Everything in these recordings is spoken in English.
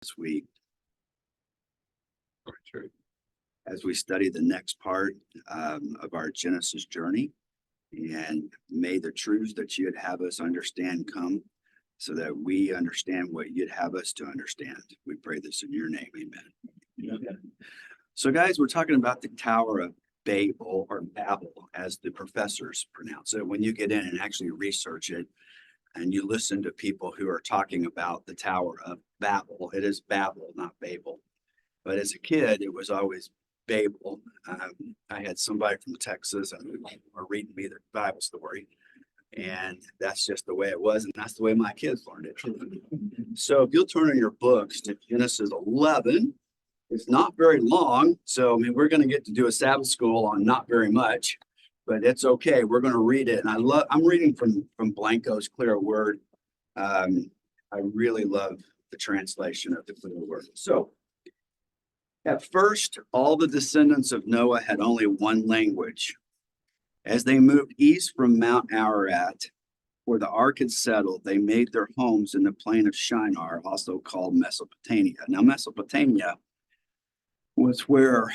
this week as we study the next part of our Genesis journey. And may the truths that you'd have us understand come so that we understand what you'd have us to understand. We pray this in your name. Amen. Yeah. So, guys, we're talking about the Tower of Babel, or Babel, as the professors pronounce it. When you get in and actually research it, and you listen to people who are talking about the Tower of Babel, it is Babel, not Babel. But as a kid, it was always Babel. I had somebody from Texas and were reading me the Bible story, and that's just the way it was, and that's the way my kids learned it. So if you'll turn in your books to Genesis 11, it's not very long. So I mean, we're going to get to do a Sabbath school on not very much, but it's okay. We're going to read it, and I'm reading from Blanco's Clear Word. I really love the translation of the Clear Word. So. At first, all the descendants of Noah had only one language. As they moved east from Mount Ararat, where the ark had settled, they made their homes in the plain of Shinar, also called Mesopotamia. Now, Mesopotamia was where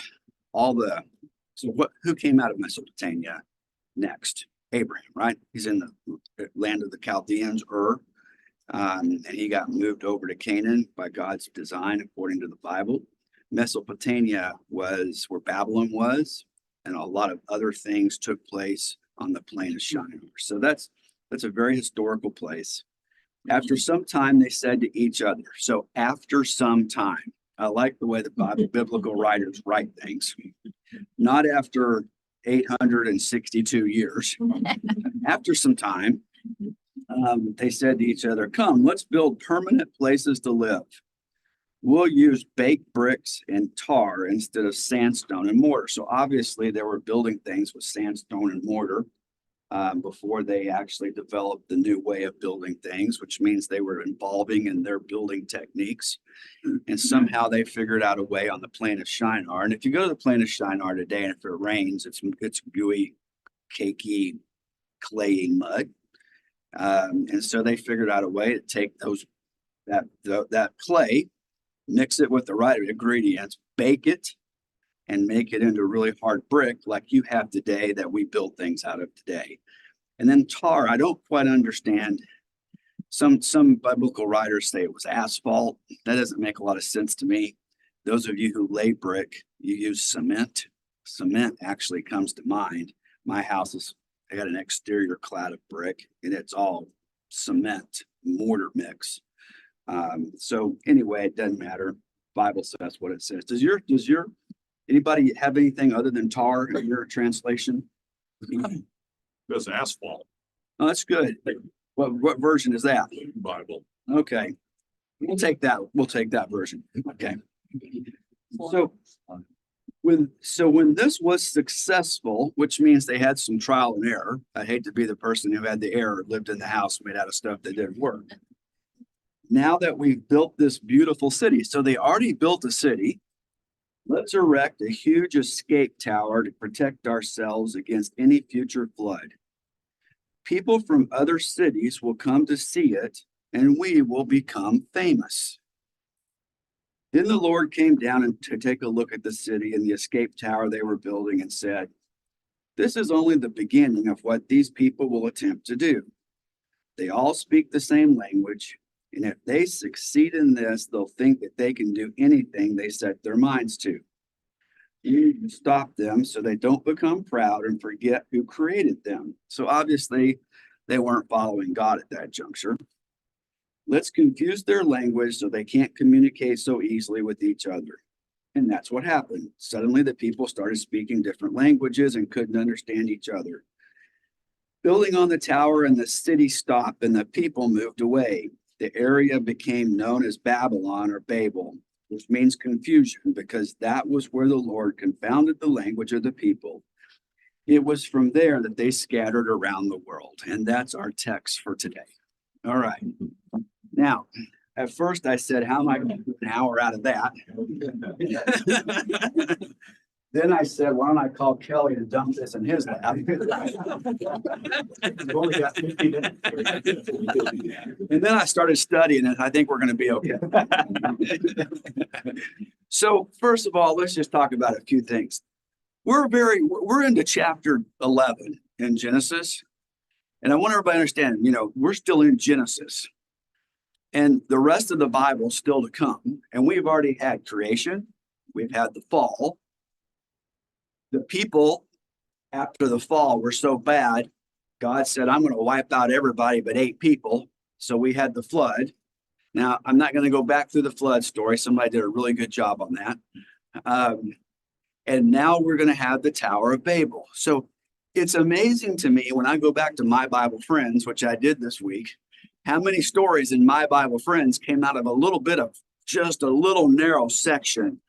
who came out of Mesopotamia next? Abraham, right? He's in the land of the Chaldeans, and he got moved over to Canaan by God's design, according to the Bible. Mesopotamia was where Babylon was, and a lot of other things took place on the plain of Shinar. So that's a very historical place. After some time, they said to each other. So after some time, I like the way the biblical writers write things. Not after 862 years. After some time, they said to each other, "Come, let's build permanent places to live. We'll use baked bricks and tar instead of sandstone and mortar." So obviously they were building things with sandstone and mortar before they actually developed the new way of building things, which means they were evolving in their building techniques. And somehow they figured out a way on the plain of Shinar. And if you go to the plain of Shinar today, and if it rains, it's gooey, cakey, clayey mud. And so they figured out a way to take that clay, mix it with the right ingredients, bake it, and make it into really hard brick like you have today that we build things out of today. And then tar, I don't quite understand. Some biblical writers say it was asphalt. That doesn't make a lot of sense to me. Those of you who lay brick, you use cement. Cement actually comes to mind. My house I got an exterior clad of brick, and it's all cement mortar mix. So anyway, it doesn't matter. Bible says what it says. Does anybody have anything other than tar in your translation? That's asphalt. Oh, that's good. What version is that? Bible. Okay. We'll take that version. Okay. So when this was successful, which means they had some trial and error. I hate to be the person who had the error, lived in the house made out of stuff that didn't work. Now that we've built this beautiful city, so they already built a city, let's erect a huge escape tower to protect ourselves against any future flood. People from other cities will come to see it, and we will become famous. Then the Lord came down to take a look at the city and the escape tower they were building and said, "This is only the beginning of what these people will attempt to do. They all speak the same language. And if they succeed in this, they'll think that they can do anything they set their minds to. You need to stop them so they don't become proud and forget who created them." So obviously, they weren't following God at that juncture. "Let's confuse their language so they can't communicate so easily with each other." And that's what happened. Suddenly, the people started speaking different languages and couldn't understand each other. Building on the tower and the city stopped, and the people moved away. The area became known as Babylon, or Babel, which means confusion, because that was where the Lord confounded the language of the people. It was from there that they scattered around the world. And that's our text for today. All right. Now, at first I said, how am I going to do an hour out of that? Then I said, why don't I call Kelly and dump this in his lap? Only got 50 minutes. And then I started studying it. I think we're going to be okay. So first of all, let's just talk about a few things. We're into chapter 11 in Genesis. And I want everybody to understand, we're still in Genesis. And the rest of the Bible is still to come. And we've already had creation. We've had the fall. The people after the fall were so bad, God said, I'm going to wipe out everybody but 8 people. So we had the flood. Now, I'm not going to go back through the flood story. Somebody did a really good job on that. And now we're going to have the Tower of Babel. So it's amazing to me when I go back to My Bible Friends, which I did this week, how many stories in My Bible Friends came out of a little bit of just a little narrow section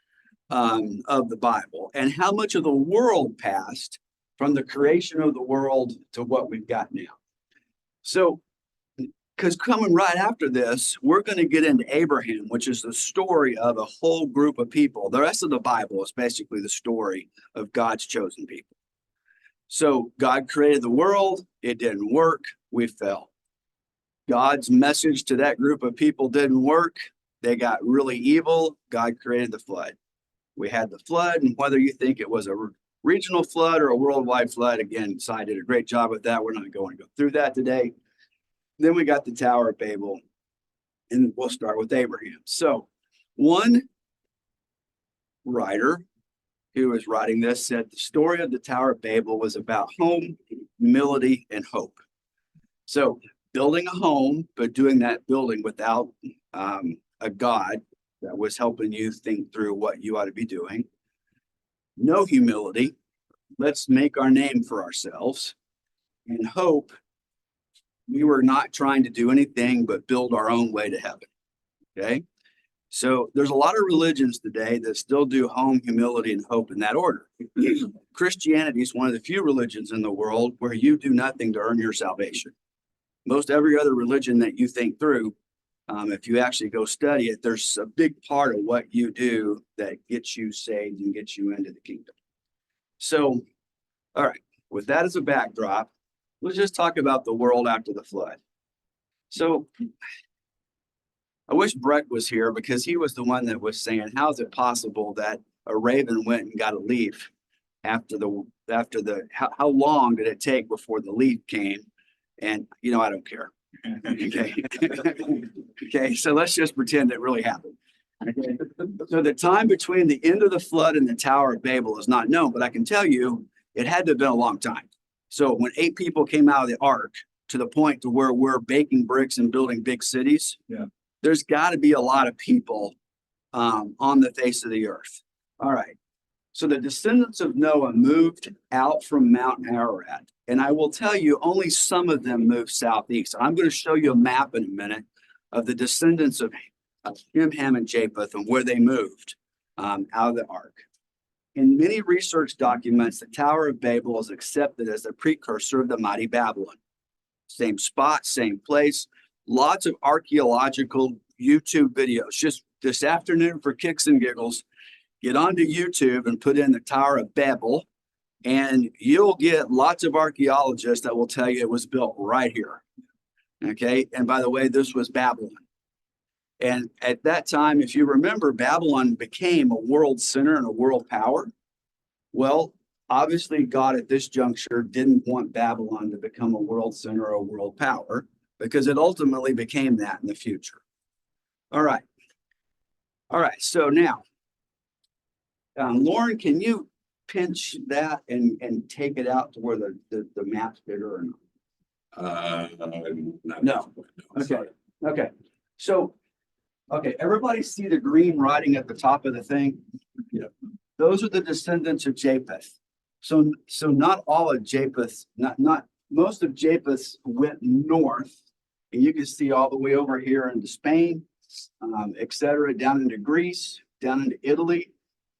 of the Bible, and how much of the world passed from the creation of the world to what we've got now. So, because coming right after this, we're going to get into Abraham, which is the story of a whole group of people. The rest of the Bible is basically the story of God's chosen people. So God created the world. It didn't work. We fell. God's message to that group of people didn't work. They got really evil. God created the flood. We had the flood, and whether you think it was a regional flood or a worldwide flood, again, Cy did a great job with that. We're not going to go through that today. Then we got the Tower of Babel, and we'll start with Abraham. So one writer who was writing this said the story of the Tower of Babel was about home, humility, and hope. So building a home, but doing that building without a God that was helping you think through what you ought to be doing. No humility. Let's make our name for ourselves. And hope. We were not trying to do anything but build our own way to heaven. Okay. So there's a lot of religions today that still do home, humility, and hope in that order. Christianity is one of the few religions in the world where you do nothing to earn your salvation. Most every other religion that you think through, if you actually go study it, there's a big part of what you do that gets you saved and gets you into the kingdom. So, all right, with that as a backdrop, let's just talk about the world after the flood. So I wish Brett was here because he was the one that was saying, how is it possible that a raven went and got a leaf after how long did it take before the leaf came? And, I don't care. Okay. Okay. So let's just pretend it really happened. Okay. So the time between the end of the flood and the Tower of Babel is not known, but I can tell you it had to have been a long time. So when 8 people came out of the ark to the point to where we're baking bricks and building big cities, there's got to be a lot of people on the face of the earth. All right. So the descendants of Noah moved out from Mount Ararat. And I will tell you, only some of them moved southeast. I'm going to show you a map in a minute of the descendants of Shem, Ham, and Japheth and where they moved out of the ark. In many research documents, the Tower of Babel is accepted as a precursor of the mighty Babylon. Same spot, same place, lots of archaeological YouTube videos. Just this afternoon for kicks and giggles, get onto YouTube and put in the Tower of Babel, and you'll get lots of archaeologists that will tell you it was built right here. Okay. And by the way, this was Babylon. And at that time, if you remember, Babylon became a world center and a world power. Well, obviously, God at this juncture didn't want Babylon to become a world center or a world power because it ultimately became that in the future. All right. All right. So now, Lauren, can you pinch that and take it out to where the map's bigger or not? No. Okay. Okay. So, okay, everybody see the green writing at the top of the thing? Yeah. Those are the descendants of Japheth. So not all of Japheth, not most of Japheth went north, and you can see all the way over here into Spain, etc., down into Greece, down into Italy.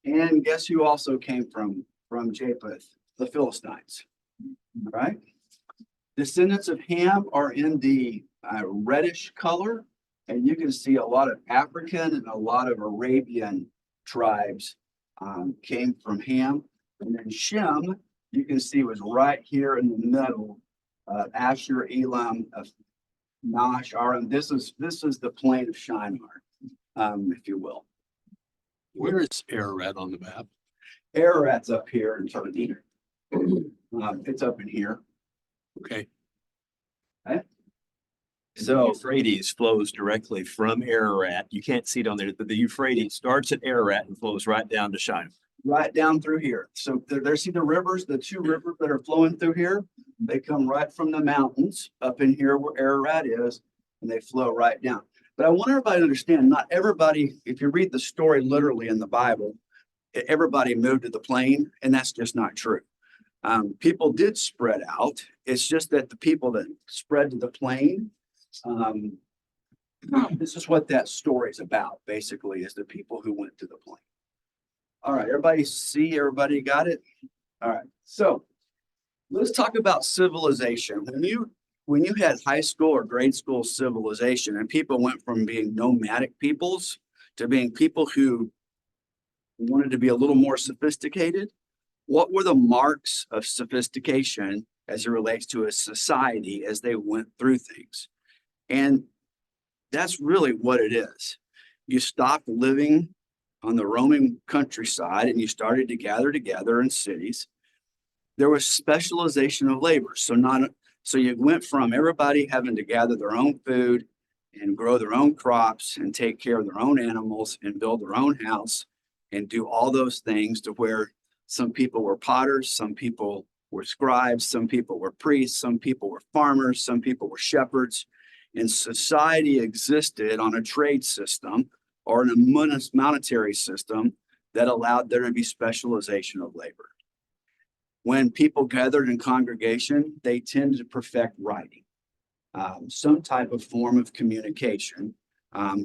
And guess who also came from Japheth? The Philistines. All right. Descendants of Ham are in the reddish color, and you can see a lot of African and a lot of Arabian tribes came from Ham. And then Shem, you can see, was right here in the middle of Asher, Elam, of Nash, Aram. This is the plain of Shinar, if you will. Where is Ararat on the map? Ararat's up here in Turkey. It's up in here. Okay. So Euphrates flows directly from Ararat. You can't see it on there, but the Euphrates starts at Ararat and flows right down to Shinar. right down through here. So see the rivers, the two rivers that are flowing through here. They come right from the mountains up in here where Ararat is, and they flow right down. But I want everybody to understand, not everybody, if you read the story literally in the Bible, everybody moved to the plain, and that's just not true. People did spread out. It's just that the people that spread to the plain, this is what that story is about, basically, is the people who went to the plain. All right, everybody got it? All right, so let's talk about civilization. When you had high school or grade school civilization and people went from being nomadic peoples to being people who wanted to be a little more sophisticated, what were the marks of sophistication as it relates to a society as they went through things? And that's really what it is. You stopped living on the Roman countryside and you started to gather together in cities. There was specialization of labor. So you went from everybody having to gather their own food and grow their own crops and take care of their own animals and build their own house and do all those things, to where some people were potters, some people were scribes, some people were priests, some people were farmers, some people were shepherds. And society existed on a trade system or in a monetary system that allowed there to be specialization of labor. When people gathered in congregation, they tended to perfect writing. Some type of form of communication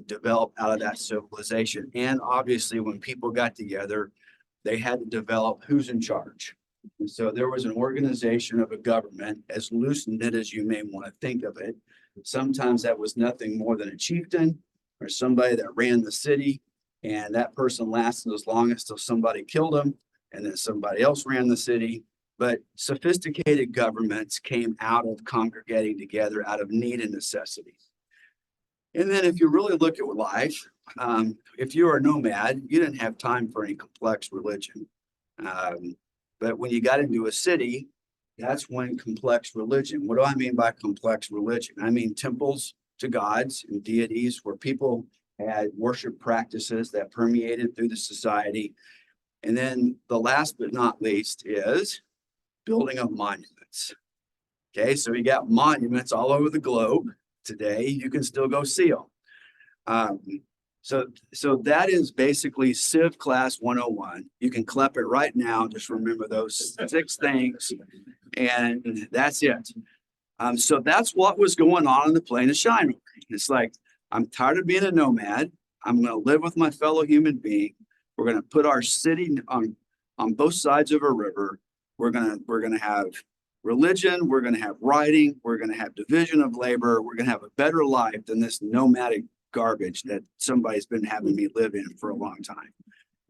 developed out of that civilization. And obviously, when people got together, they had to develop who's in charge. And so there was an organization of a government, as loose-knit as you may want to think of it. Sometimes that was nothing more than a chieftain or somebody that ran the city, and that person lasted as long as till somebody killed him, and then somebody else ran the city. But sophisticated governments came out of congregating together out of need and necessity. And then if you really look at life, if you were a nomad, you didn't have time for any complex religion. But when you got into a city, that's when complex religion. What do I mean by complex religion? I mean temples to gods and deities where people had worship practices that permeated through the society. And then the last but not least is building of monuments. Okay, so we got monuments all over the globe today. You can still go see them. So that is basically Civ Class 101. You can clap it right now. Just remember those 6 things, and that's it. So that's what was going on in the plain of Shinar. It's like, I'm tired of being a nomad. I'm going to live with my fellow human being. We're going to put our city on both sides of a river. We're going to have religion. We're going to have writing. We're going to have division of labor. We're going to have a better life than this nomadic garbage that somebody's been having me live in for a long time.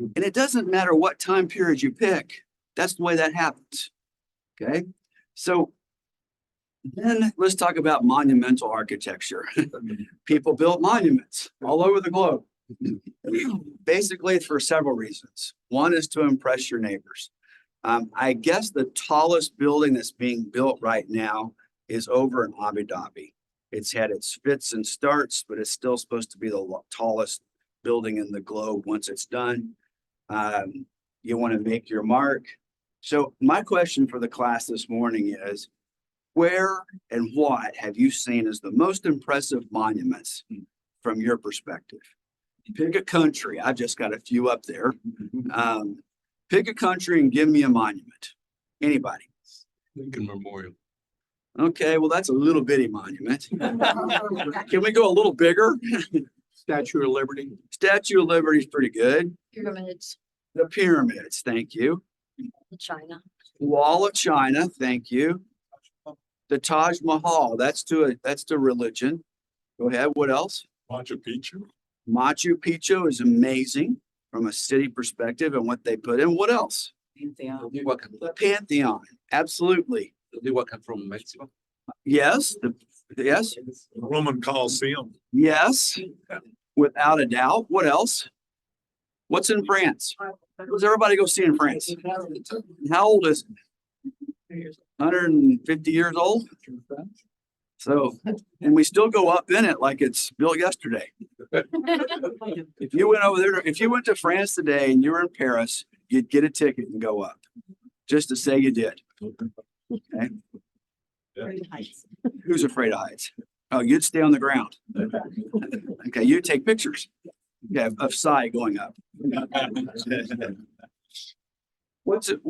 And it doesn't matter what time period you pick. That's the way that happens. Okay. So then let's talk about monumental architecture. People built monuments all over the globe. Basically for several reasons. One is to impress your neighbors. I guess the tallest building that's being built right now is over in Abu Dhabi. It's had its fits and starts, but it's still supposed to be the tallest building in the globe once it's done. You want to make your mark. So my question for the class this morning is, where and what have you seen as the most impressive monuments from your perspective? Pick a country. I've just got a few up there. Pick a country and give me a monument. Anybody? Lincoln Memorial. Okay, well, that's a little bitty monument. Can we go a little bigger? Statue of Liberty. Statue of Liberty is pretty good. Pyramids The pyramids, thank you. in China. Wall of China, thank you. The Taj Mahal, that's to religion. Go ahead, what else? Machu Picchu. Machu Picchu is amazing from a city perspective and what they put in. What else? The Pantheon, absolutely. From Mexico. Yes, yes, Roman Coliseum. yes, without a doubt. What else? What's in France? What does everybody go see in France? How old is it? 150 years old? So, and we still go up in it like it's built yesterday. If you went over there, if you went to France today and you were in Paris, you'd get a ticket and go up just to say you did. Okay. Who's afraid of heights? Oh, you'd stay on the ground. Okay, you take pictures. Okay, of Psy going up. What's it?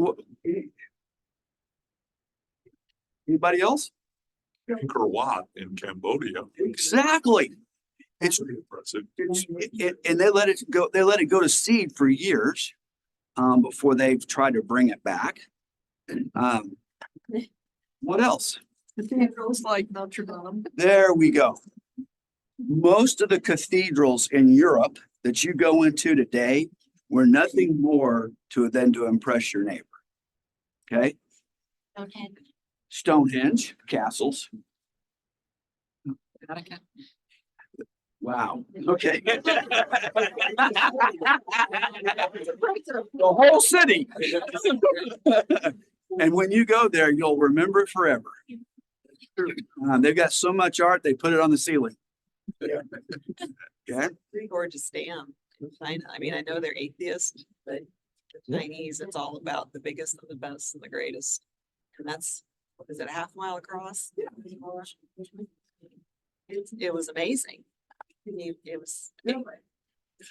Anybody else? Angkor Wat in Cambodia. Exactly. It's Pretty impressive. and they let it go. They let it go to seed for years before they've tried to bring it back. What else? Cathedrals like Notre Dame. There we go. Most of the cathedrals in Europe that you go into today were nothing more than to impress your neighbor. Okay, Okay. Stonehenge castles. Wow. Okay. The whole city. And when you go there, you'll remember it forever. They've got so much art, they put it on the ceiling. Okay. Pretty gorgeous dam in China. I mean, I know they're atheists, but the Chinese, it's all about the biggest and the best and the greatest. And that's, what is it, a half mile across? It was amazing. It was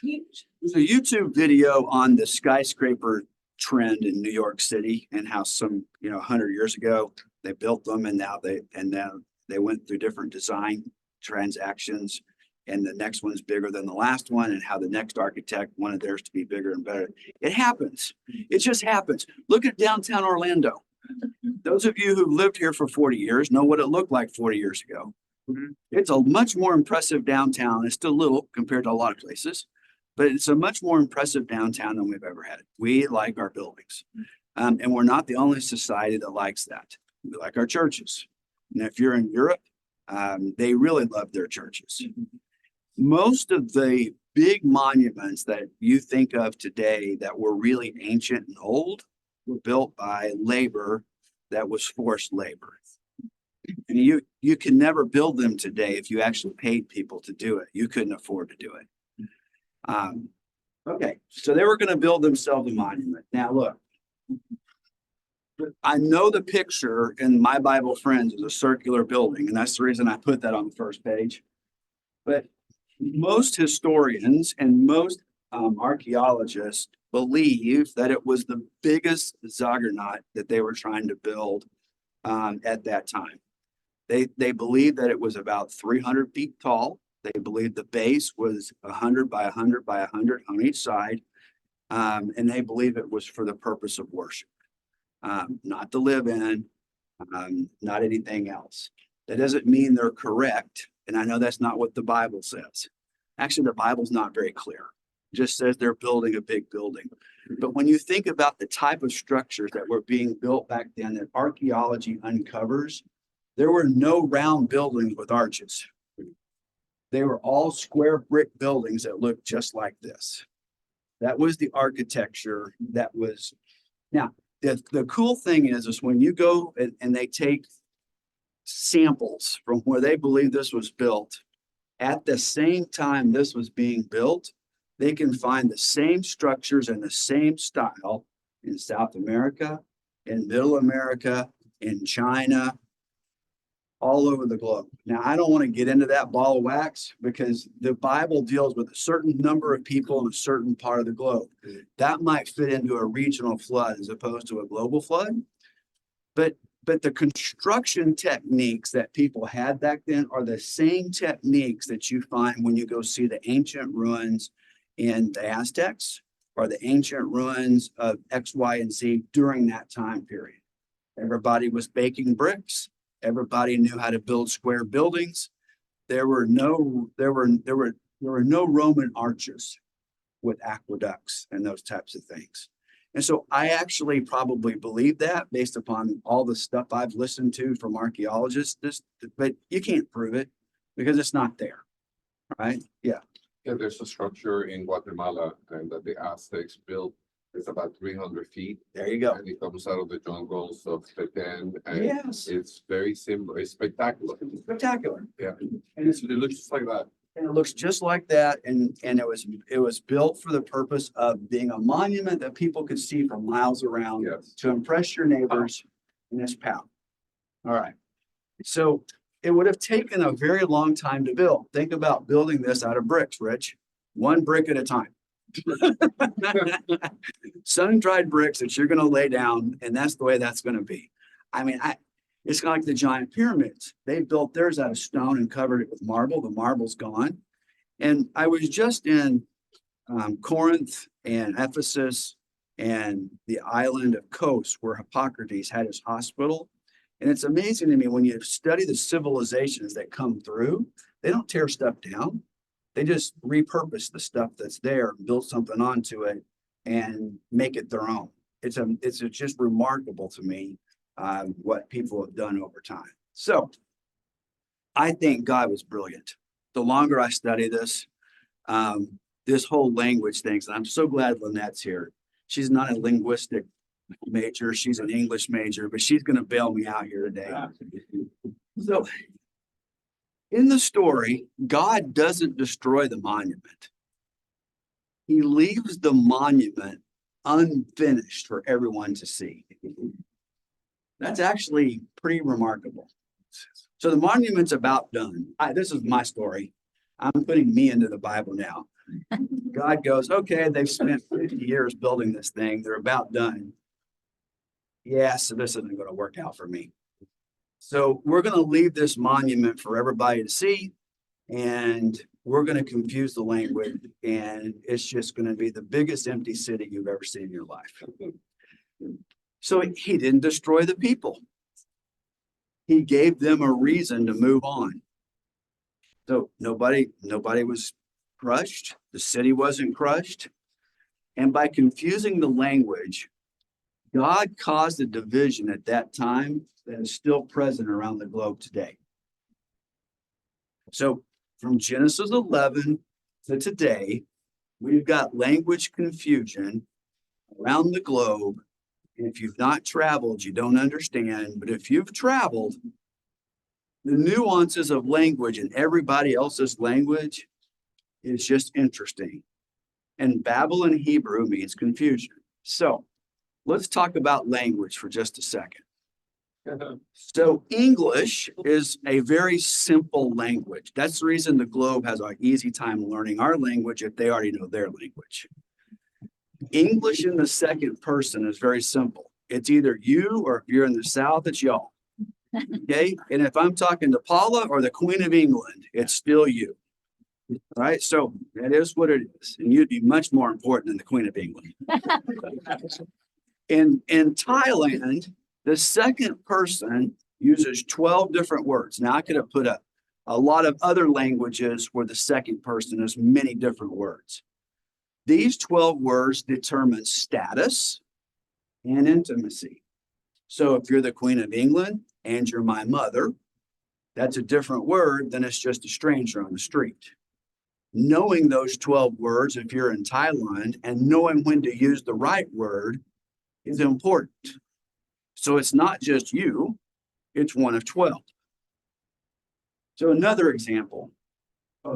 huge. There's a YouTube video on the skyscraper trend in New York City and how some, 100 years ago, they built them and now they went through different design transactions. And the next one's bigger than the last one, and how the next architect wanted theirs to be bigger and better. It happens. It just happens. Look at downtown Orlando. Those of you who've lived here for 40 years know what it looked like 40 years ago. It's a much more impressive downtown. It's still little compared to a lot of places, but it's a much more impressive downtown than we've ever had. We like our buildings. And we're not the only society that likes that. We like our churches. And if you're in Europe, they really love their churches. Most of the big monuments that you think of today that were really ancient and old were built by labor that was forced labor. And you can never build them today if you actually paid people to do it. You couldn't afford to do it. Okay, so they were going to build themselves a monument. Now look, I know the picture in My Bible Friends is a circular building, and that's the reason I put that on the first page. But most historians and most archaeologists believe that it was the biggest ziggurat that they were trying to build at that time. They believe that it was about 300 feet tall. They believe the base was 100 by 100 by 100 on each side. And they believe it was for the purpose of worship, not to live in, not anything else. That doesn't mean they're correct. And I know that's not what the Bible says. Actually, the Bible's not very clear. It just says they're building a big building. But when you think about the type of structures that were being built back then that archaeology uncovers, there were no round buildings with arches. They were all square brick buildings that looked just like this. That was the architecture that was. Now, the cool thing is when you go and they take samples from where they believe this was built, at the same time this was being built, they can find the same structures and the same style in South America, in Middle America, in China, all over the globe. Now, I don't want to get into that ball of wax because the Bible deals with a certain number of people in a certain part of the globe. That might fit into a regional flood as opposed to a global flood. But the construction techniques that people had back then are the same techniques that you find when you go see the ancient ruins in the Aztecs or the ancient ruins of X, Y, and Z during that time period. Everybody was baking bricks. Everybody knew how to build square buildings. There were no Roman arches with aqueducts and those types of things. And so I actually probably believe that based upon all the stuff I've listened to from archaeologists, but you can't prove it because it's not there. Right? Yeah. Yeah, there's a structure in Guatemala and that the Aztecs built. It's about 300 feet There you go. and it comes out of the jungles of Petén and Yes. it's very similar. It's spectacular. Spectacular. Yeah. And it's It looks just like that. And it looks just like that, and it was built for the purpose of being a monument that people could see from miles around Yes. to impress your neighbors in its power. All right, so it would have taken a very long time to build. Think about building this out of bricks, Rich, one brick at a time. Sun-dried bricks that you're gonna lay down, and that's the way that's gonna be. I mean, it's like the giant pyramids. They built theirs out of stone and covered it with marble. The marble's gone. And I was just in Corinth and Ephesus and the island of Kos where Hippocrates had his hospital. And it's amazing to me when you study the civilizations that come through, they don't tear stuff down. They just repurpose the stuff that's there, build something onto it and make it their own. It's just remarkable to me what people have done over time. So I think God was brilliant. The longer I study this, this whole language things, and I'm so glad Lynette's here. She's not a linguistic major, she's an English major, but she's going to bail me out here today. So in the story, God doesn't destroy the monument. He leaves the monument unfinished for everyone to see. That's actually pretty remarkable. So the monument's about done. This is my story. I'm putting me into the Bible now. God goes, okay, they've spent 50 years building this thing. They're about done. Yeah, so this isn't going to work out for me. So we're going to leave this monument for everybody to see, and we're going to confuse the language, and it's just going to be the biggest empty city you've ever seen in your life. So he didn't destroy the people. He gave them a reason to move on. So nobody was crushed. The city wasn't crushed. And by confusing the language, God caused a division at that time that is still present around the globe today. So from Genesis 11 to today, we've got language confusion around the globe. And if you've not traveled, you don't understand. But if you've traveled, the nuances of language in everybody else's language is just interesting. And Babel in Hebrew means confusion. So let's talk about language for just a second. So English is a very simple language. That's the reason the globe has an easy time learning our language if they already know their language. English in the second person is very simple. It's either you, or if you're in the South, it's y'all. Okay. And if I'm talking to Paula or the Queen of England, it's still you. Right. So that is what it is. And you'd be much more important than the Queen of England. In Thailand, the second person uses 12 different words. Now I could have put a lot of other languages where the second person has many different words. These 12 words determine status and intimacy. So if you're the Queen of England and you're my mother, that's a different word than it's just a stranger on the street. Knowing those 12 words, if you're in Thailand, and knowing when to use the right word is important. So it's not just you, it's one of 12. So another example.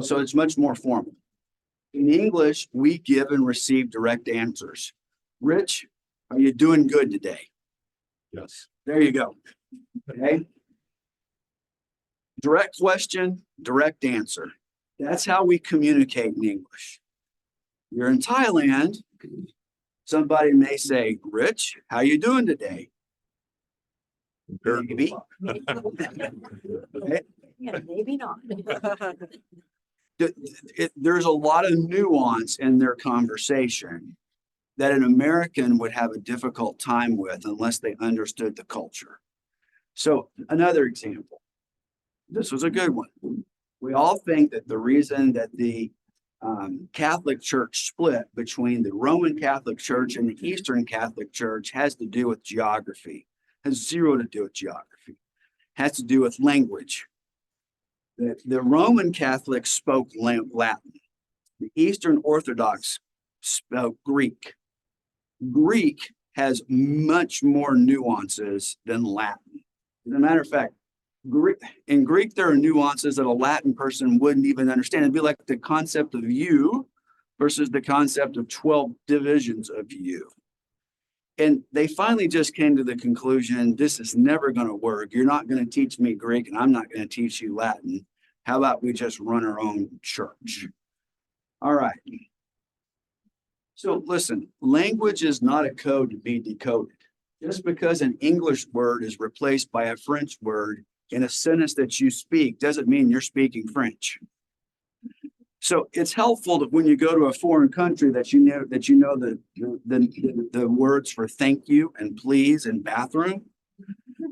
So it's much more formal. In English, we give and receive direct answers. Rich, are you doing good today? Yes. There you go. Okay. Direct question, direct answer. That's how we communicate in English. You're in Thailand, somebody may say, Rich, how you doing today? Maybe. Okay. Yeah, maybe not. There's a lot of nuance in their conversation that an American would have a difficult time with unless they understood the culture. So another example, this was a good one. We all think that the reason that the Catholic Church split between the Roman Catholic Church and the Eastern Catholic Church has to do with geography, has zero to do with geography, has to do with language. The Roman Catholics spoke Latin. The Eastern Orthodox spoke Greek. Greek has much more nuances than Latin. As a matter of fact, in Greek, there are nuances that a Latin person wouldn't even understand. It'd be like the concept of you versus the concept of 12 divisions of you. And they finally just came to the conclusion, this is never going to work. You're not going to teach me Greek and I'm not going to teach you Latin. How about we just run our own church? All right. So listen, language is not a code to be decoded. Just because an English word is replaced by a French word in a sentence that you speak doesn't mean you're speaking French. So it's helpful that when you go to a foreign country that you know the words for thank you and please and bathroom.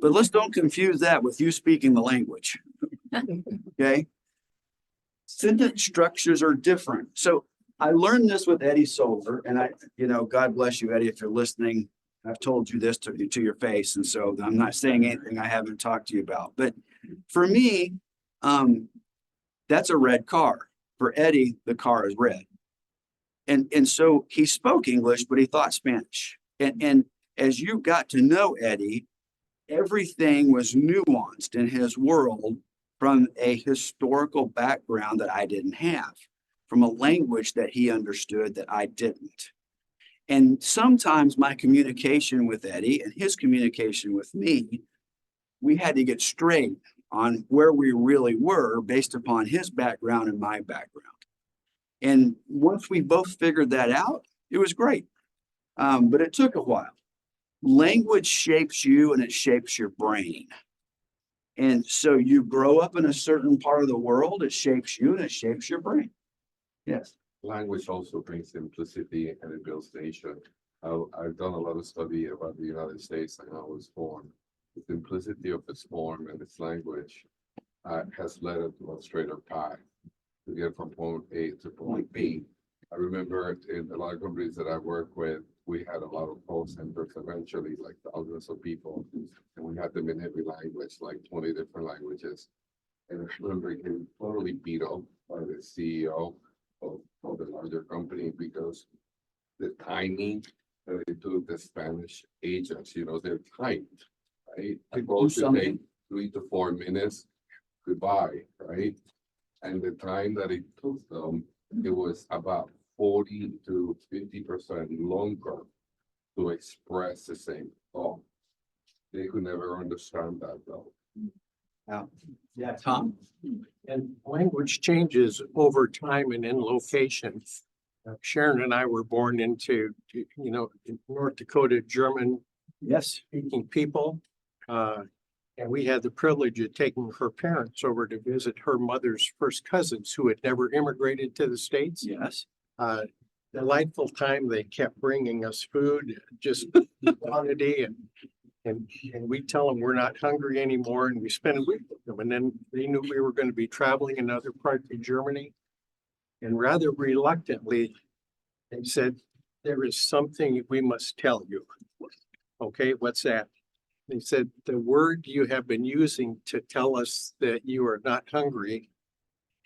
But let's don't confuse that with you speaking the language. Okay. Sentence structures are different. So I learned this with Eddie Solar, and God bless you, Eddie, if you're listening. I've told you this to your face, and so I'm not saying anything I haven't talked to you about. But for me, that's a red car. For Eddie, the car is red. And so he spoke English, but he thought Spanish. And as you got to know Eddie, everything was nuanced in his world from a historical background that I didn't have, from a language that he understood that I didn't. And sometimes my communication with Eddie and his communication with me, we had to get straight on where we really were based upon his background and my background. And once we both figured that out, it was great. But it took a while. Language shapes you and it shapes your brain. And so you grow up in a certain part of the world, it shapes you and it shapes your brain. Yes. Language also brings simplicity and it builds nation. I've done a lot of study about the United States and how it was formed. The simplicity of its form and its language has led it to a straighter path to get from point A to point B. I remember in a lot of companies that I work with, we had a lot of call centers eventually, like thousands of people, and we had them in every language, like 20 different languages. And I remember getting totally beat up by the CEO of the larger company because the timing that they took the Spanish agents, they're timed, right? Supposed to take 3 to 4 minutes, goodbye, right? And the time that it took them, it was about 40 to 50% longer to express the same thought. They could never understand that though. Yeah, Tom? And language changes over time and in location. Sharon and I were born into, in North Dakota, German Yes. speaking people. And we had the privilege of taking her parents over to visit her mother's first cousins who had never immigrated to the States. Yes. Delightful time. They kept bringing us food, just quantity, and we tell them we're not hungry anymore, and we spend a week with them. And then they knew we were going to be traveling in other parts of Germany, and rather reluctantly, they said, "There is something we must tell you." Okay, what's that? They said, "The word you have been using to tell us that you are not hungry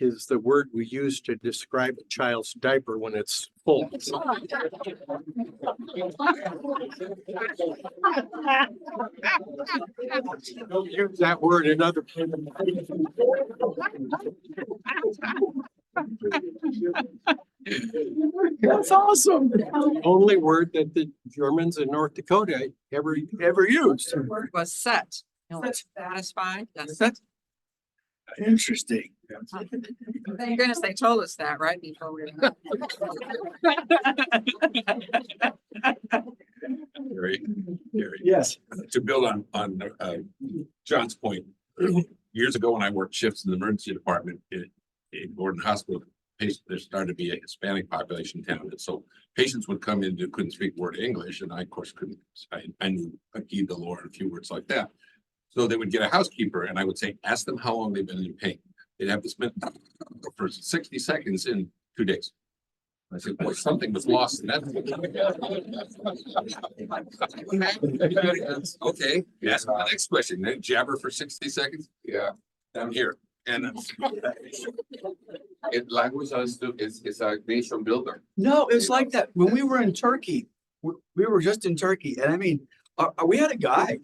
is the word we use to describe a child's diaper when it's full." Don't use that word in other places. That's awesome. Only word that the Germans in North Dakota ever used. The word was set. Satisfied, that's set. Interesting. Thank goodness they told us that right before we. Gary, Yes. to build on John's point, years ago when I worked shifts in the emergency department in Gordon Hospital, there started to be a Hispanic population in town. And so patients would come in who couldn't speak a word of English, and I, of course, couldn't. I knew Aquí Dolor and a few words like that. So they would get a housekeeper, and I would say, ask them how long they've been in pain. They'd have to spend for 60 seconds in 2 days. I said, boy, something was lost in that. Okay, ask my next question, then jabber for 60 seconds Yeah, down here. And language is a nation builder. No, it's like that. When we were in Turkey, we were just in Turkey, and I mean, we had a guide.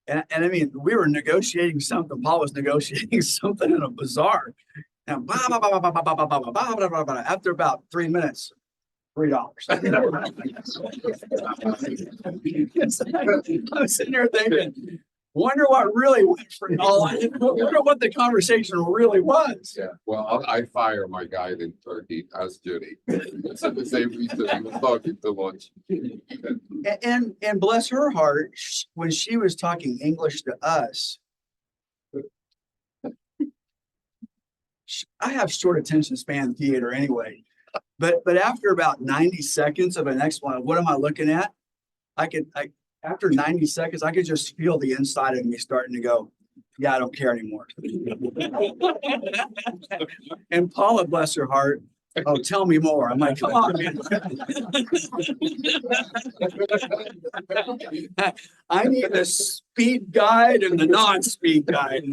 And I mean, we were negotiating something, Paul was negotiating something in a bazaar. And after about 3 minutes, $3. I was sitting there thinking, wonder what really went for all, wonder what the conversation really was. Yeah, well, I fire my guide in Turkey as Judy. It's the same reason he was talking too much. And bless her heart, when she was talking English to us, I have short attention span theater anyway. But after about 90 seconds of an explanation, what am I looking at? After 90 seconds, I could just feel the inside of me starting to go, yeah, I don't care anymore. And Paula, bless her heart, oh, tell me more. I'm like, come on, man. I need the speed guide and the non-speed guide.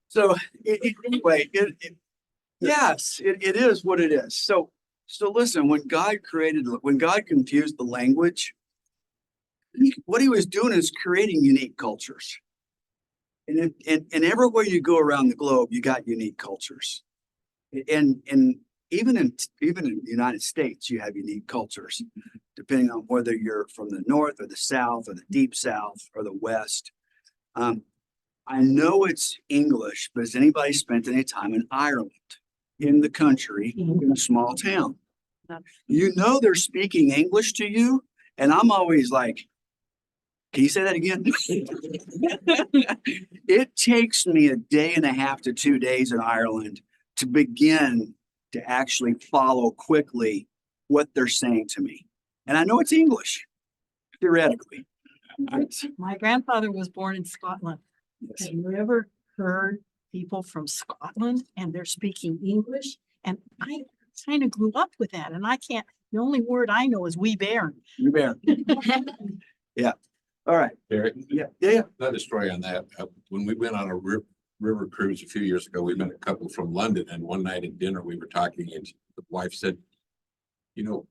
So anyway, yes, it is what it is. So listen, when God confused the language, what he was doing is creating unique cultures. And everywhere you go around the globe, you got unique cultures. And even in the United States, you have unique cultures, depending on whether you're from the north or the south or the deep south or the west. I know it's English, but has anybody spent any time in Ireland, in the country, in a small town? You know they're speaking English to you, and I'm always like, can you say that again? It takes me a day and a half to 2 days in Ireland to begin to actually follow quickly what they're saying to me. And I know it's English, theoretically. My grandfather was born in Scotland. Have you ever heard people from Scotland and they're speaking English? And I kind of grew up with that, and the only word I know is "wee bairn." You bear. Yeah. All right. Eric, Yeah. another story on that. When we went on a river cruise a few years ago, we met a couple from London, and one night at dinner, we were talking, and the wife said, you know,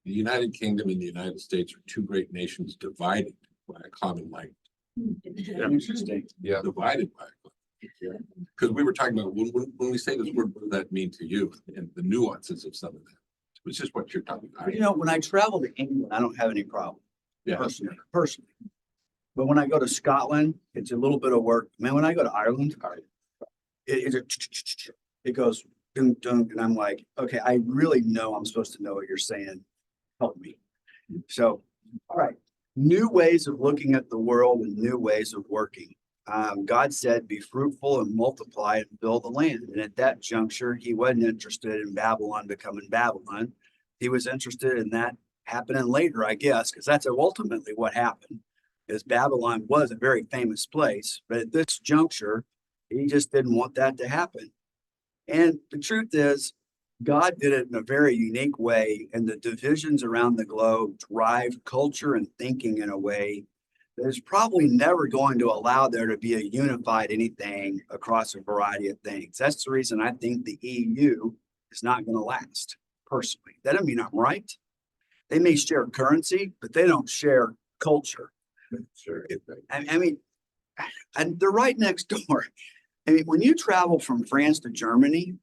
the United Kingdom and the United States are two great nations divided by a common language. Interesting. Yeah, Divided by a common language. Because we were talking about, when we say this word, what does that mean to you? And the nuances of some of that. It's just what you're talking about. You know, when I travel to England, I don't have any problem. Yeah. Personally. But when I go to Scotland, it's a little bit of work. Man, when I go to Ireland, it goes dun, dun, and I'm like, okay, I really know I'm supposed to know what you're saying. Help me. So, all right. New ways of looking at the world and new ways of working. God said, be fruitful and multiply and fill the land. And at that juncture, he wasn't interested in Babylon becoming Babylon. He was interested in that happening later, I guess, because that's ultimately what happened. Is Babylon was a very famous place, but at this juncture, he just didn't want that to happen. And the truth is, God did it in a very unique way, and the divisions around the globe drive culture and thinking in a way that is probably never going to allow there to be a unified anything across a variety of things. That's the reason I think the EU is not going to last, personally. That doesn't mean I'm right. They may share currency, but they don't share culture. sure. I mean, and they're right next door. I mean, when you travel from France to Germany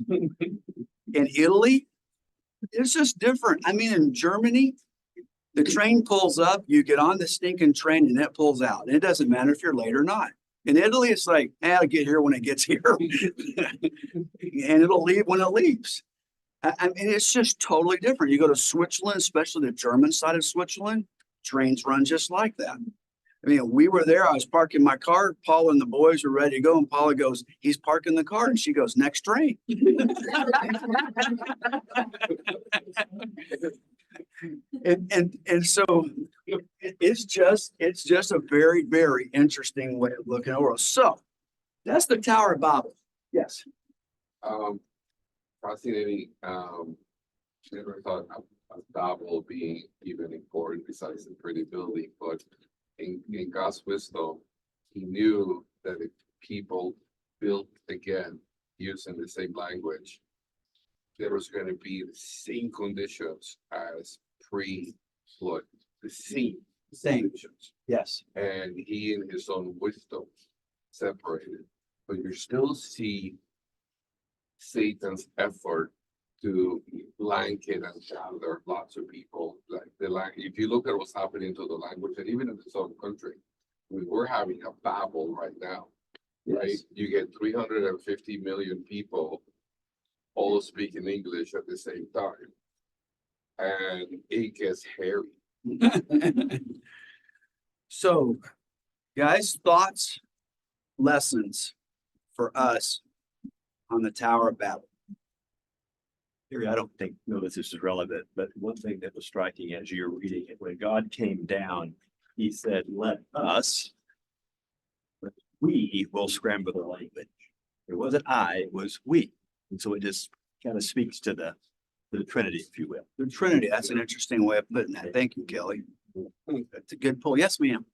and Italy, it's just different. I mean, in Germany, the train pulls up, you get on the stinking train and it pulls out. And it doesn't matter if you're late or not. In Italy, it's like, I'll get here when it gets here. And it'll leave when it leaves. I mean, it's just totally different. You go to Switzerland, especially the German side of Switzerland, trains run just like that. I mean, we were there. I was parking my car. Paula and the boys were ready to go. And Paula goes, he's parking the car. And she goes, next train. And so it's just a very, very interesting way of looking at the world. So that's the Tower of Babel. Yes. fascinating. Never thought of Babel being even important besides the pretty building, but in God's wisdom, he knew that if people built again using the same language, there was going to be the same conditions as pre-flood, the same conditions. Yes. And he in his own wisdom separated, but you still see Satan's effort to blanket and gather lots of people. Like if you look at what's happening to the language, and even in its own country, we're having a Babel right now, right? Yes. You get 350 million people all speaking English at the same time, and it gets hairy. So, guys, thoughts, lessons for us on the Tower of Babel. Terry, I don't know that this is relevant, but one thing that was striking as you're reading it, when God came down, he said, let us, but we will scramble the language. It wasn't I, it was we. And so it just kind of speaks to the Trinity, if you will. The Trinity, that's an interesting way of putting that. Thank you, Kelly. That's a good pull. Yes, ma'am.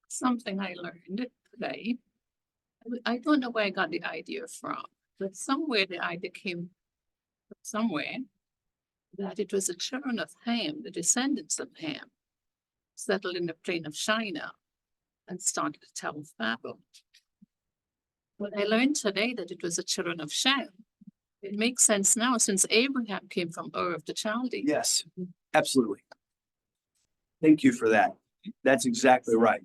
Something I learned today. I don't know where I got the idea from, but somewhere the idea came from somewhere that it was the children of Ham, the descendants of Ham, settled in the plain of Shinar and started the Tower of Babel. But I learned today that it was the children of Shem. It makes sense now since Abraham came from Ur of the Chaldees. Yes, absolutely. Thank you for that. That's exactly right.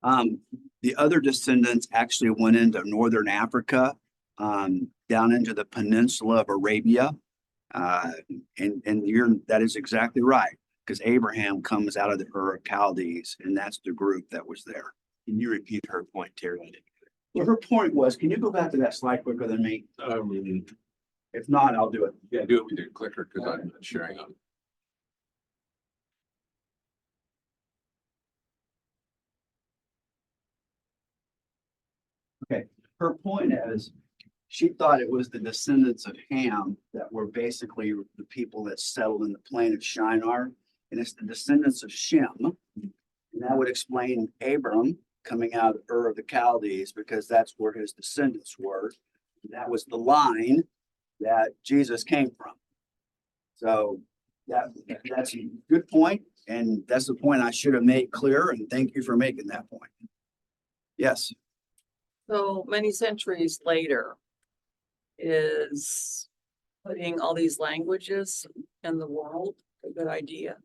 The other descendants actually went into northern Africa, down into the peninsula of Arabia. And that is exactly right, because Abraham comes out of the Ur of Chaldees, and that's the group that was there. Can you repeat her point, Terry? Well, her point was, can you go back to that slide quicker than me? If not, I'll do it. Yeah, do it with your clicker because I'm not sharing on. Her point is, she thought it was the descendants of Ham that were basically the people that settled in the plain of Shinar, and it's the descendants of Shem. And that would explain Abram coming out of Ur of the Chaldees, because that's where his descendants were. That was the line that Jesus came from. So that's a good point, and that's the point I should have made clear, and thank you for making that point. Yes. So many centuries later, is putting all these languages in the world a good idea?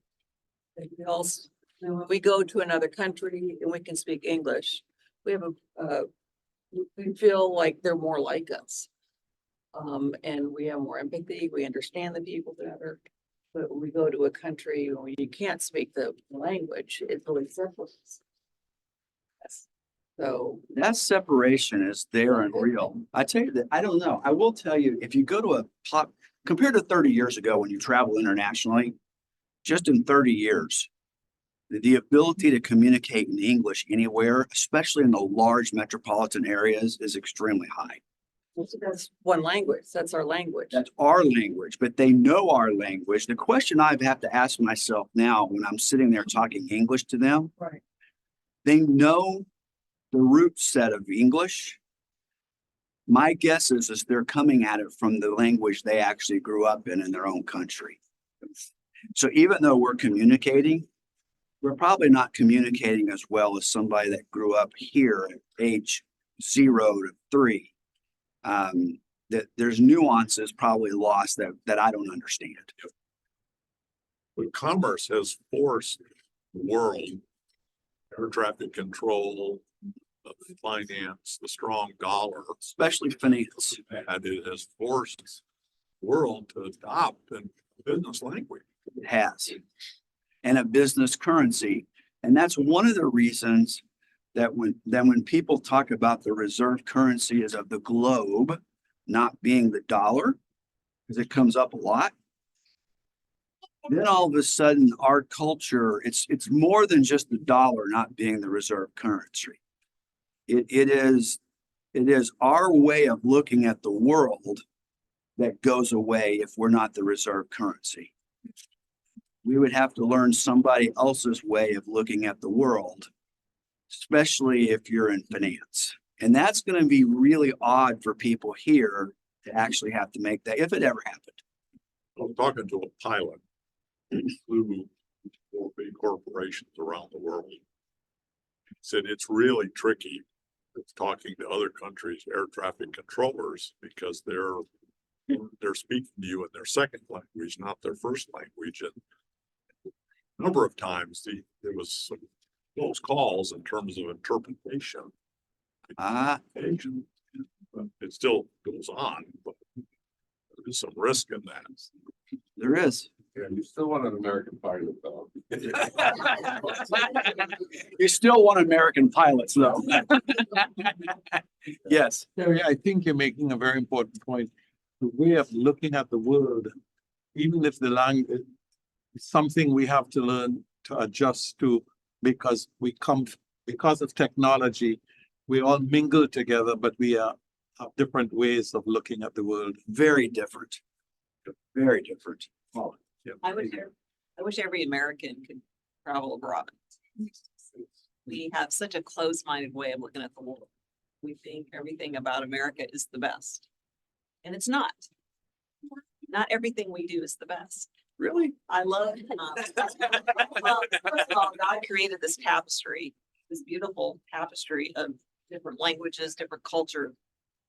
Like we also, when we go to another country and we can speak English, we have we feel like they're more like us. And we have more empathy, we understand the people better. But when we go to a country where you can't speak the language, it really separates. Yes. So That separation is there and real. I tell you that, I don't know. I will tell you, if you go to compared to 30 years ago when you travel internationally, just in 30 years, the ability to communicate in English anywhere, especially in the large metropolitan areas, is extremely high. that's one language, that's our language. That's our language, but they know our language. The question I have to ask myself now when I'm sitting there talking English to them, Right. they know the root set of English. My guess is they're coming at it from the language they actually grew up in their own country. So even though we're communicating, we're probably not communicating as well as somebody that grew up here at age 0 to 3. That there's nuances probably lost that I don't understand. But commerce has forced the world, air traffic control, the finance, the strong dollar, Especially finance. and it has forced the world to adopt a business language. It has. And a business currency. And that's one of the reasons that when people talk about the reserve currency as of the globe not being the dollar, because it comes up a lot, then all of a sudden our culture, it's more than just the dollar not being the reserve currency. It is our way of looking at the world that goes away if we're not the reserve currency. We would have to learn somebody else's way of looking at the world, especially if you're in finance. And that's going to be really odd for people here to actually have to make that, if it ever happened. I was talking to a pilot who flew for big corporations around the world. He said it's really tricky talking to other countries' air traffic controllers because they're speaking to you in their second language, not their first language. And a number of times there was some close calls in terms of interpretation. Ah, But it still goes on, but there is some risk in that. there is. Yeah, you still want an American pilot though. You still want American pilots, though. Yes. Terry, I think you're making a very important point. The way of looking at the world, even if the language is something we have to learn to adjust to because because of technology, we all mingle together, but we have different ways of looking at the world. Very different. Very different. Oh, I wish every American could travel abroad. We have such a closed-minded way of looking at the world. We think everything about America is the best. And it's not. Not everything we do is the best. really? I love, well, first of all, God created this tapestry, this beautiful tapestry of different languages, different culture.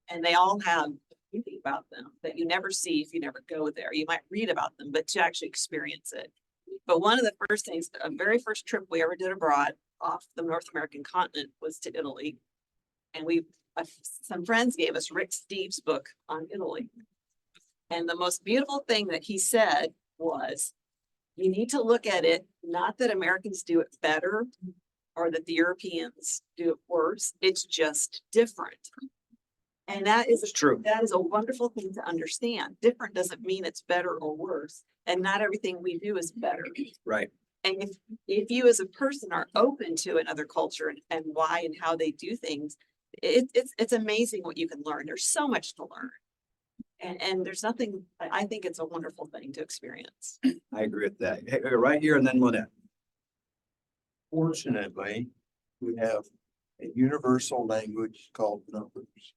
And they all have beauty about them that you never see if you never go there. You might read about them, but to actually experience it. But one of the first things, a very first trip we ever did abroad off the North American continent was to Italy. And some friends gave us Rick Steves' book on Italy. And the most beautiful thing that he said was, you need to look at it, not that Americans do it better or that the Europeans do it worse. It's just different. And that is True. That is a wonderful thing to understand. Different doesn't mean it's better or worse. And not everything we do is better. Right. And if you as a person are open to another culture and why and how they do things, it's amazing what you can learn. There's so much to learn. And there's nothing, I think it's a wonderful thing to experience. I agree with that. Hey, right here and then Lynette. Fortunately, we have a universal language called numbers.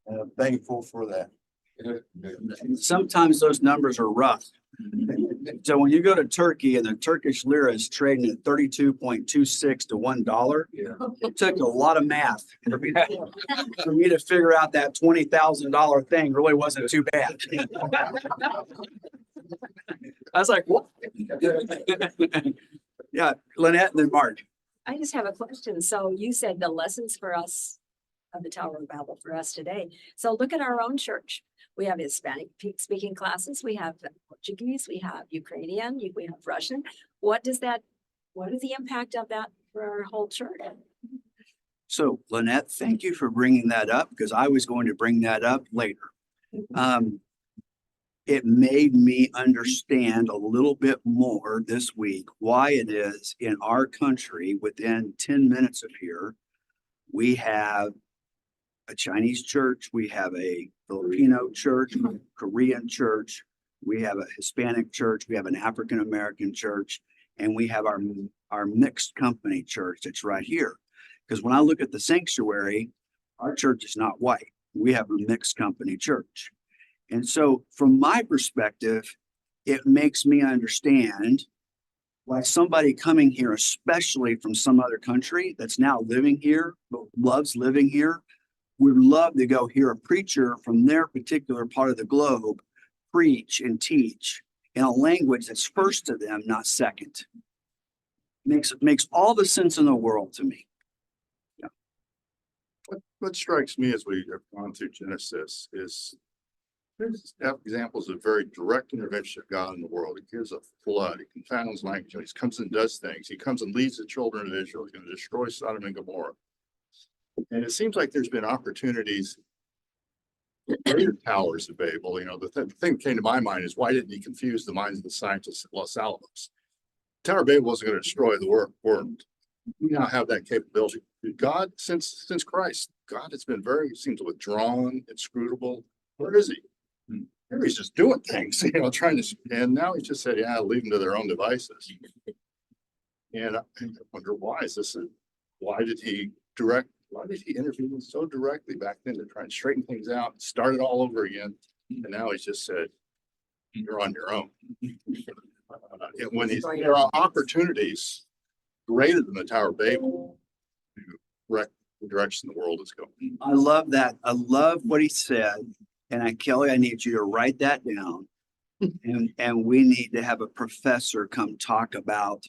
And I'm thankful for that. And sometimes those numbers are rough. So when you go to Turkey and the Turkish lira is trading at 32.26 to $1, it took a lot of math for me to figure out that $20,000 thing really wasn't too bad. I was like, what? Yeah, Lynette and then Mark. I just have a question. So you said the lessons for us of the Tower of Babel for us today. So look at our own church. We have Hispanic speaking classes. We have Portuguese. We have Ukrainian. We have Russian. What is the impact of that for our whole church? So Lynette, thank you for bringing that up because I was going to bring that up later. It made me understand a little bit more this week why it is in our country within 10 minutes of here, we have a Chinese church, we have a Filipino church, Korean church, we have a Hispanic church, we have an African American church, and we have our mixed company church that's right here. Because when I look at the sanctuary, our church is not white. We have a mixed company church. And so from my perspective, it makes me understand why somebody coming here, especially from some other country that's now living here, but loves living here, would love to go hear a preacher from their particular part of the globe preach and teach in a language that's first to them, not second. Makes all the sense in the world to me. What strikes me as we have gone through Genesis is there's examples of very direct intervention of God in the world. He gives a flood, he confounds language, he comes and does things. He comes and leads the children of Israel. He's going to destroy Sodom and Gomorrah. And it seems like there's been opportunities, greater towers of Babel. The thing that came to my mind is why didn't he confuse the minds of the scientists at Los Alamos? Tower of Babel wasn't going to destroy the world. We now have that capability. God, since Christ, God has been seems withdrawn, inscrutable. Where is he? He's just doing things, trying to, and now he just said, yeah, leave them to their own devices. And I wonder why is this, why did he intervene so directly back then to try and straighten things out, start it all over again? And now he's just said, you're on your own. And when there are opportunities greater than the Tower of Babel to wreck the direction the world is going. I love that. I love what he said. And Kelly, I need you to write that down. And we need to have a professor come talk about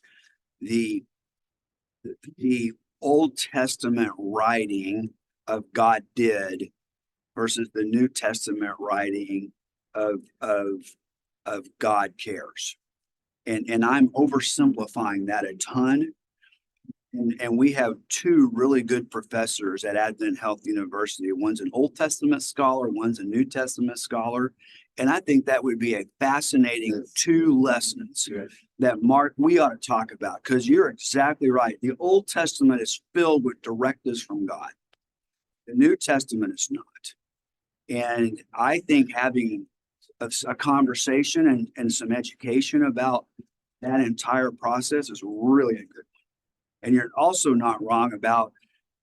the Old Testament writing of God did versus the New Testament writing of God cares. And I'm oversimplifying that a ton. And we have two really good professors at Advent Health University. One's an Old Testament scholar, one's a New Testament scholar. And I think that would be a fascinating two lessons that, Mark, we ought to talk about, because you're exactly right. The Old Testament is filled with directives from God. The New Testament is not. And I think having a conversation and some education about that entire process is really a good one. And you're also not wrong about,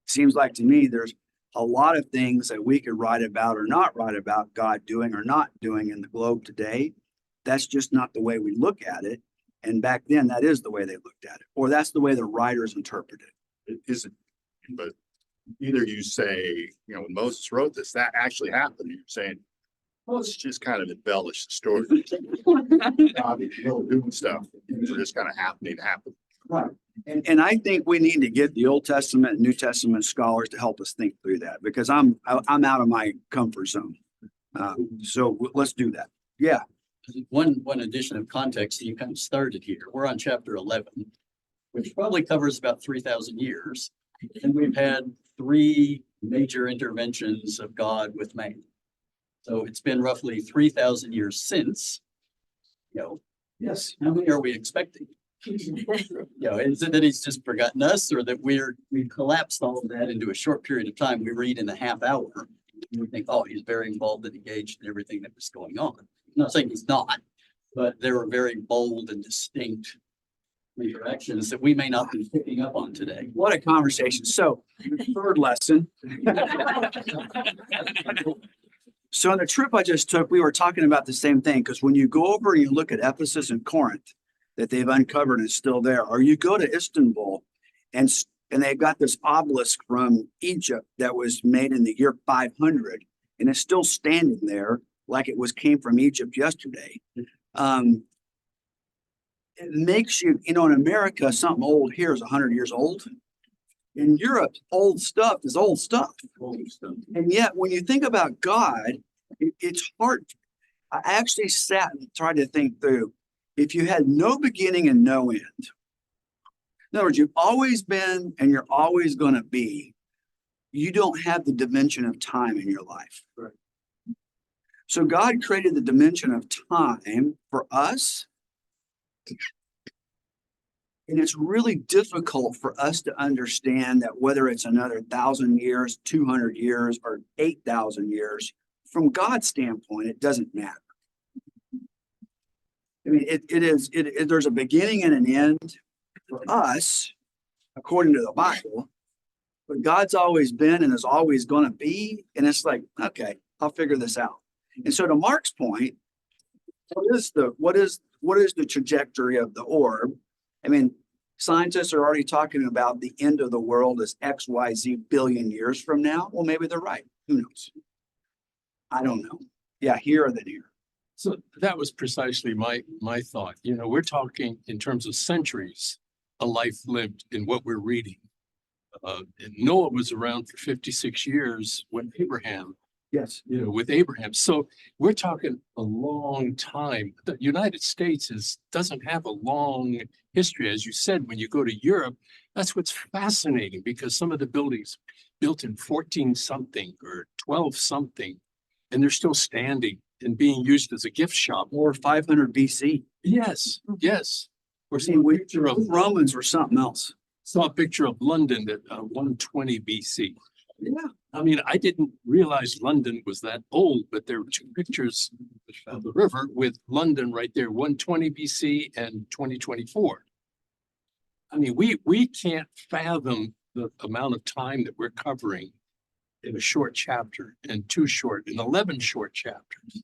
seems like to me, there's a lot of things that we could write about or not write about God doing or not doing in the globe today. That's just not the way we look at it. And back then, that is the way they looked at it, or that's the way the writers interpreted it. It isn't, but either you say, when Moses wrote this, that actually happened. You're saying, well, it's just kind of embellished the story. God is really doing stuff. Things are just kind of happening. Right. And I think we need to get the Old Testament and New Testament scholars to help us think through that, because I'm out of my comfort zone. So let's do that. Yeah. One addition of context, you kind of started here. We're on chapter 11, which probably covers about 3,000 years. And we've had 3 major interventions of God with man. So it's been roughly 3,000 years since, yes, how many are we expecting? Is it that he's just forgotten us, or that we collapsed all of that into a short period of time? We read in a half hour. And we think, oh, he's very involved and engaged in everything that was going on. I'm not saying he's not, but there were very bold and distinct interactions that we may not be picking up on today. What a conversation. So third lesson. So on the trip I just took, we were talking about the same thing, because when you go over and you look at Ephesus and Corinth that they've uncovered and is still there, or you go to Istanbul and they've got this obelisk from Egypt that was made in the year 500 and it's still standing there like it came from Egypt yesterday. It makes you, in America, something old here is 100 years old. In Europe, old stuff is old stuff. And yet, when you think about God, it's hard. I actually sat and tried to think through, if you had no beginning and no end. In other words, you've always been and you're always going to be. You don't have the dimension of time in your life. Right. So God created the dimension of time for us. And it's really difficult for us to understand that whether it's another 1,000 years, 200 years, or 8,000 years, from God's standpoint, it doesn't matter. I mean, there's a beginning and an end for us, according to the Bible, but God's always been and is always going to be. And it's like, okay, I'll figure this out. And so to Mark's point, what is the trajectory of the orb? I mean, scientists are already talking about the end of the world as XYZ billion years from now. Well, maybe they're right. Who knows? I don't know. Yeah, here or then here. So that was precisely my thought. We're talking in terms of centuries, a life lived in what we're reading. And Noah was around for 56 years when Abraham. Yes. With Abraham. So we're talking a long time. The United States doesn't have a long history. As you said, when you go to Europe, that's what's fascinating, because some of the buildings built in 14 something or 12 something, and they're still standing and being used as a gift shop. Or 500 BC. Yes, yes. Or Romans or something else. Saw a picture of London at 120 BC. Yeah. I mean, I didn't realize London was that old, but there were two pictures of the river with London right there, 120 BC and 2024. I mean, we can't fathom the amount of time that we're covering in a short chapter and in 11 short chapters.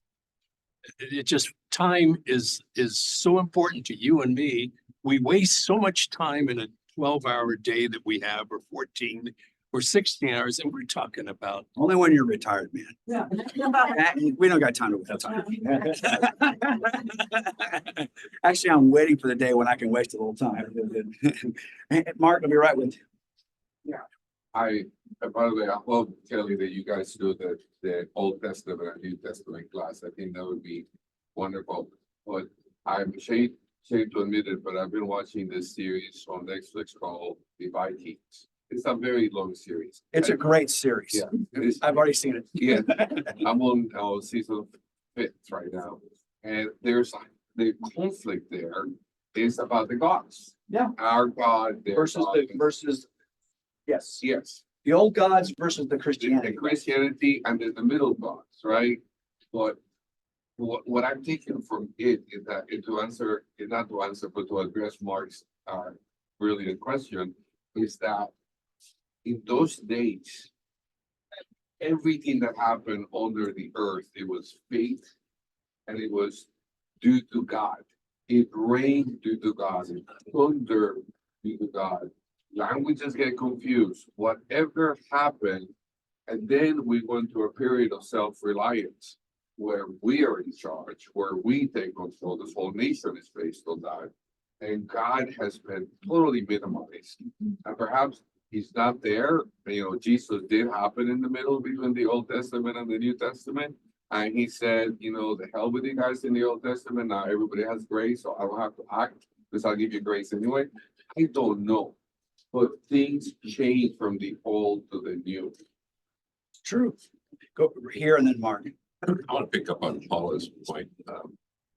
It just, time is so important to you and me. We waste so much time in a 12-hour day that we have, or 14 or 16 hours, and we're talking about. Only when you're retired, man. Yeah. We don't got time to waste time. Actually, I'm waiting for the day when I can waste a little time. Mark, I'll be right with you. By the way, I love Kelly that you guys do the Old Testament and New Testament class. I think that would be wonderful. But I'm ashamed to admit it, but I've been watching this series on Netflix called The Vikings. It's a very long series. It's a great series. Yeah. I've already seen it. Yeah, I'm on season 5 right now. And there's the conflict there is about the gods. Yeah. Our God, their God. Yes. Yes. The old gods versus the The Christianity. Christianity and the middle gods, right? But what I'm taking from it is that not to answer, but to address Mark's brilliant question, is that in those days, everything that happened under the earth, it was faith and it was due to God. It rained due to God. It thundered due to God. Languages get confused. Whatever happened, and then we went to a period of self-reliance where we are in charge, where we take control. This whole nation is based on that. And God has been totally minimized. And perhaps he's not there. You know, Jesus did happen in the middle between the Old Testament and the New Testament. And he said, you know, the hell with you guys in the Old Testament. Now everybody has grace, so I don't have to act because I'll give you grace anyway. I don't know. But things change from the old to the new. True. Go here and then Mark. I want to pick up on Paula's point.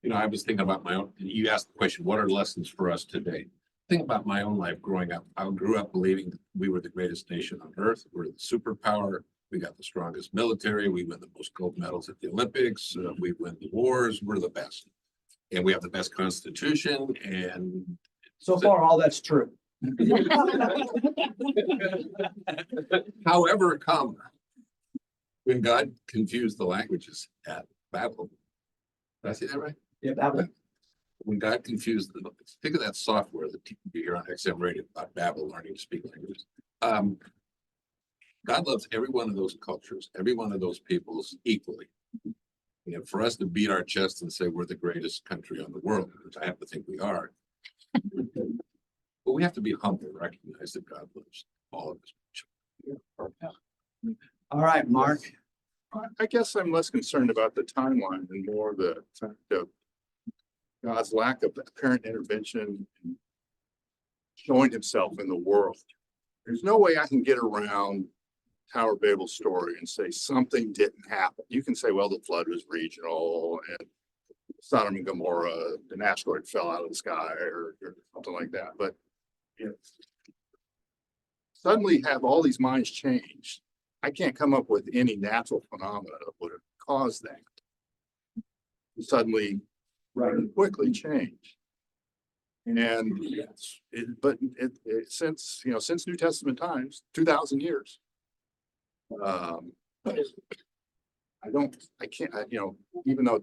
You know, I was thinking about my own, you asked the question, what are lessons for us today? Think about my own life growing up. I grew up believing we were the greatest nation on earth. We're the superpower. We got the strongest military. We win the most gold medals at the Olympics. We win the wars. We're the best. And we have the best constitution. And So far, all that's true. however, when God confused the languages at Babel. Did I say that right? Yeah, Babel. When God confused think of that software that you hear on XM radio about Babel learning to speak languages. God loves every one of those cultures, every one of those peoples equally. And for us to beat our chest and say we're the greatest country on the world, which I have to think we are. But we have to be humble and recognize that God loves all of us. All right, Mark. I guess I'm less concerned about the timeline and more the fact of God's lack of apparent intervention and showing himself in the world. There's no way I can get around Tower of Babel story and say something didn't happen. You can say, well, the flood was regional and Sodom and Gomorrah, an asteroid fell out of the sky or something like that. But you know, suddenly have all these minds changed. I can't come up with any natural phenomena that would have caused that. Suddenly, quickly change. And since New Testament times, 2,000 years. Even though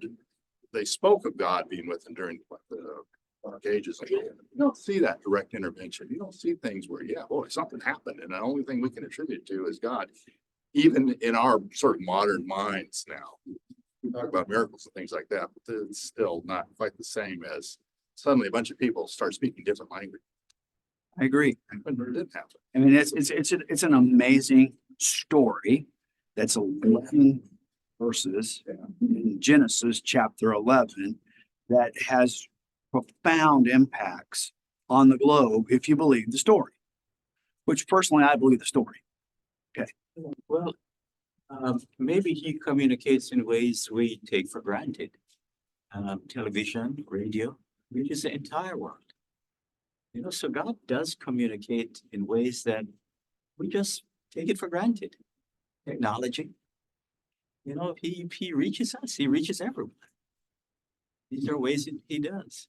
they spoke of God being with them during the dark ages, you don't see that direct intervention. You don't see things where, yeah, boy, something happened. And the only thing we can attribute to is God, even in our sort of modern minds now. We talk about miracles and things like that, but it's still not quite the same as suddenly a bunch of people start speaking different language. I agree. It didn't happen. I mean, it's an amazing story. That's 11 verses in Genesis chapter 11 that has profound impacts on the globe if you believe the story, which personally I believe the story. Okay. Well, maybe he communicates in ways we take for granted. Television, radio, which is the entire world. You know, so God does communicate in ways that we just take it for granted. technology. You know, he reaches us, he reaches everyone. These are ways he does.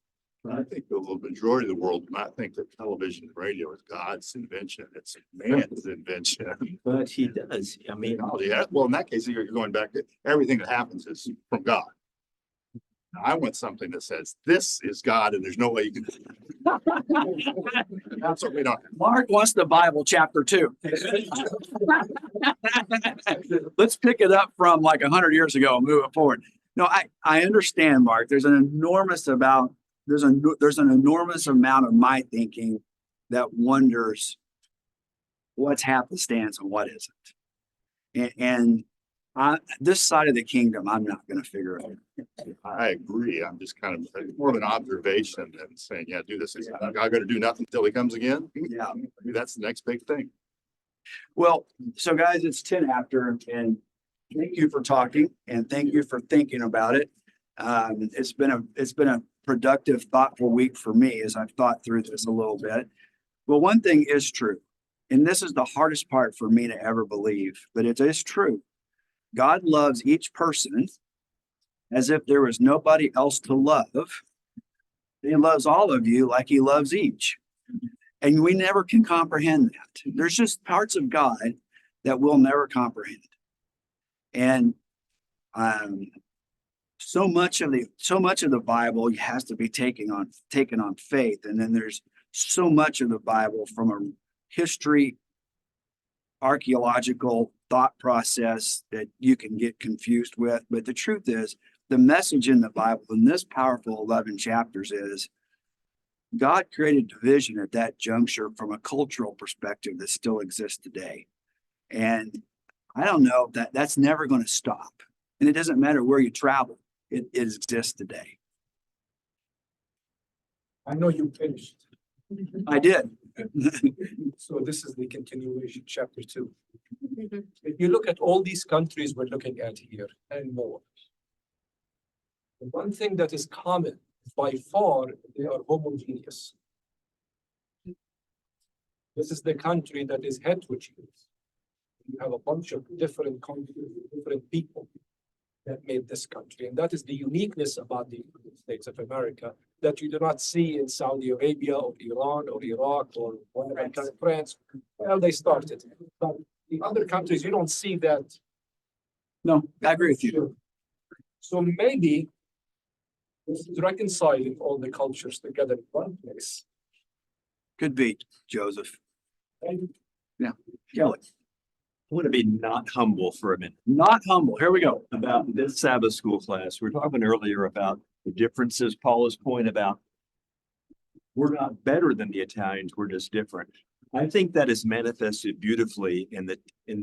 I think the majority of the world do not think that television and radio is God's invention. It's man's invention. But he does. I mean, Yeah, well, in that case, you're going back to everything that happens is from God. Now, I want something that says this is God and there's no way you can. That's what we don't. Mark wants the Bible chapter 2. Let's pick it up from like 100 years ago and move it forward. No, I understand, Mark. There's an enormous amount of my thinking that wonders what's happenstance and what isn't. And this side of the kingdom, I'm not going to figure it out. I agree. I'm just kind of more of an observation than saying, yeah, do this. Is God going to do nothing until he comes again? Yeah. Maybe that's the next big thing. Well, so guys, it's 10 after, and thank you for talking and thank you for thinking about it. It's been a productive, thoughtful week for me as I've thought through this a little bit. Well, one thing is true, and this is the hardest part for me to ever believe, but it is true. God loves each person as if there was nobody else to love. He loves all of you like he loves each. And we never can comprehend that. There's just parts of God that we'll never comprehend. And so much of the Bible has to be taken on faith. And then there's so much of the Bible from a history, archaeological thought process that you can get confused with. But the truth is, the message in the Bible in this powerful 11 chapters is God created division at that juncture from a cultural perspective that still exists today. And I don't know that's never going to stop. And it doesn't matter where you travel, it exists today. I know you finished. I did. So this is the continuation, chapter 2. If you look at all these countries we're looking at here and more, the one thing that is common, by far, they are homogeneous. This is the country that is heterogeneous. You have a bunch of different countries, different people that made this country. And that is the uniqueness about the United States of America that you do not see in Saudi Arabia or Iran or Iraq or whatever, France. Well, they started. But the other countries, you don't see that. No, I agree with you. So maybe this is reconciling all the cultures together in one place. Could be, Joseph. And Yeah. Kelly. I want to be not humble for a minute Not humble. Here we go. about this Sabbath school class. We were talking earlier about the differences, Paula's point about we're not better than the Italians, we're just different. I think that is manifested beautifully in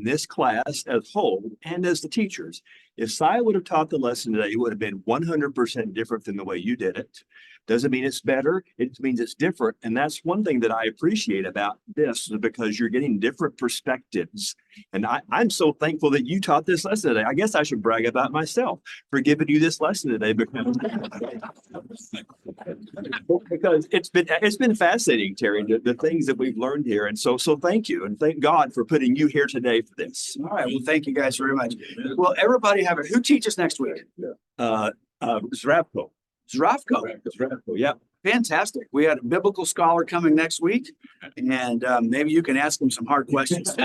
this class as whole and as the teachers. If Si would have taught the lesson today, it would have been 100% different than the way you did it. Doesn't mean it's better. It means it's different. And that's one thing that I appreciate about this, because you're getting different perspectives. And I'm so thankful that you taught this lesson today. I guess I should brag about myself for giving you this lesson today, because it's been fascinating, Terry, the things that we've learned here. And so thank you. And thank God for putting you here today for this. All right. Well, thank you guys very much. Well, everybody who teaches next week? Zdravko. Zdravko. Yeah. Fantastic. We had a biblical scholar coming next week, and maybe you can ask him some hard questions.